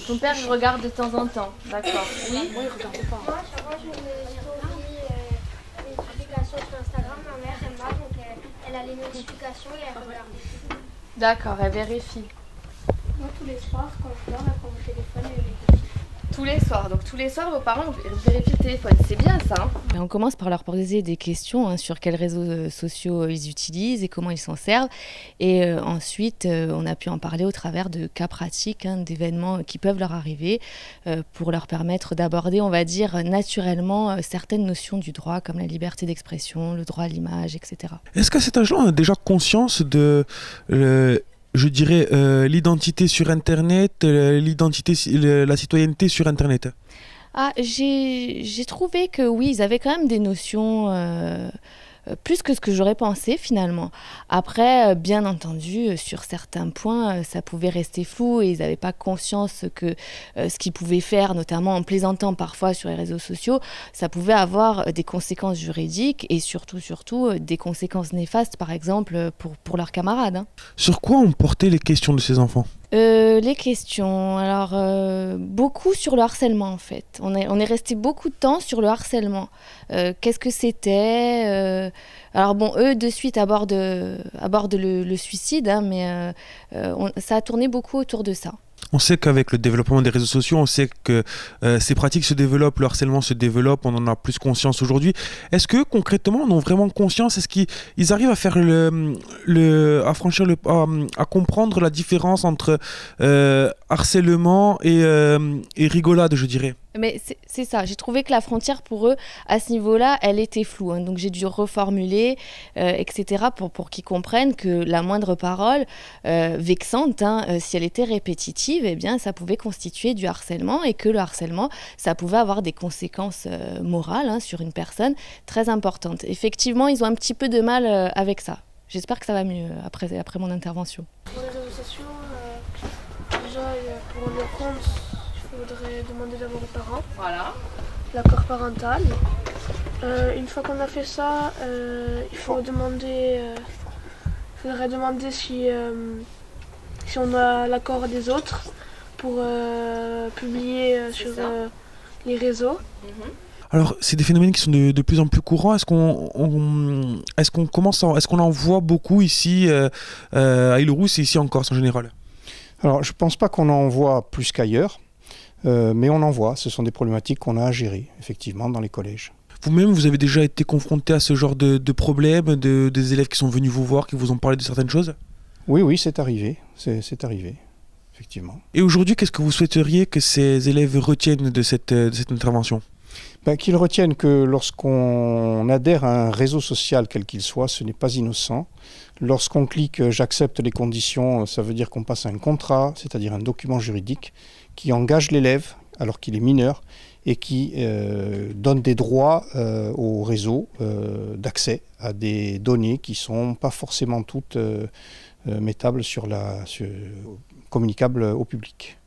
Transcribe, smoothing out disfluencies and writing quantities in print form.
Ton père, je regarde de temps en temps, d'accord. Oui. Moi, il regarde pas. Moi, chaque fois, je mets une notification sur Instagram. Ma mère, elle m'a, donc elle a les notifications et elle regarde. D'accord, elle vérifie. Moi, tous les soirs, quand je dors, elle prend mon téléphone et elle vérifie. Tous les soirs, donc tous les soirs, vos parents vérifient le téléphone. C'est bien ça, hein. Et on commence par leur poser des questions sur quels réseaux sociaux ils utilisent et comment ils s'en servent. Et ensuite, on a pu en parler au travers de cas pratiques, d'événements qui peuvent leur arriver pour leur permettre d'aborder, on va dire, naturellement certaines notions du droit, comme la liberté d'expression, le droit à l'image, etc. Est-ce qu'à cet âge-là, on a déjà conscience de... je dirais l'identité sur Internet, la citoyenneté sur Internet? Ah, j'ai trouvé que oui, ils avaient quand même des notions plus que ce que j'aurais pensé finalement. Après, bien entendu, sur certains points, ça pouvait rester flou et ils n'avaient pas conscience que ce qu'ils pouvaient faire, notamment en plaisantant parfois sur les réseaux sociaux, ça pouvait avoir des conséquences juridiques et surtout des conséquences néfastes, par exemple, pour leurs camarades. Sur quoi ont porté les questions de ces enfants? Les questions, alors beaucoup sur le harcèlement en fait. On est resté beaucoup de temps sur le harcèlement. Qu'est-ce que c'était alors bon, eux de suite abordent le suicide, mais ça a tourné beaucoup autour de ça. On sait qu'avec le développement des réseaux sociaux, on sait que ces pratiques se développent, le harcèlement se développe, on en a plus conscience aujourd'hui. Est-ce que concrètement, on a vraiment conscience? Est-ce qu'ils arrivent à faire à comprendre la différence entre harcèlement et rigolade, je dirais? Mais c'est ça, j'ai trouvé que la frontière pour eux, à ce niveau-là, elle était floue. Hein. Donc j'ai dû reformuler, etc. pour qu'ils comprennent que la moindre parole vexante, si elle était répétitive, eh bien, ça pouvait constituer du harcèlement et que le harcèlement, ça pouvait avoir des conséquences morales sur une personne très importantes. Effectivement, ils ont un petit peu de mal avec ça. J'espère que ça va mieux après mon intervention. Pour les réseaux sociaux, déjà, pour le compte, il faudrait demander d'abord aux parents. Voilà. L'accord parental. Une fois qu'on a fait ça, il faudrait demander si on a l'accord des autres pour publier sur les réseaux. Alors, c'est des phénomènes qui sont de plus en plus courants. Est-ce qu'on en voit beaucoup ici à Île-aux-Rousses et ici en Corse en général? Alors, je ne pense pas qu'on en voit plus qu'ailleurs, mais on en voit. Ce sont des problématiques qu'on a à gérer, effectivement, dans les collèges. Vous-même, vous avez déjà été confronté à ce genre de problèmes, des élèves qui sont venus vous voir, qui vous ont parlé de certaines choses? Oui, c'est arrivé. C'est arrivé, effectivement. Et aujourd'hui, qu'est-ce que vous souhaiteriez que ces élèves retiennent de cette intervention? Qu'ils retiennent que lorsqu'on adhère à un réseau social, quel qu'il soit, ce n'est pas innocent. Lorsqu'on clique « j'accepte les conditions », ça veut dire qu'on passe un contrat, c'est-à-dire un document juridique, qui engage l'élève alors qu'il est mineur et qui donne des droits au réseau d'accès à des données qui ne sont pas forcément toutes mettables communicables au public.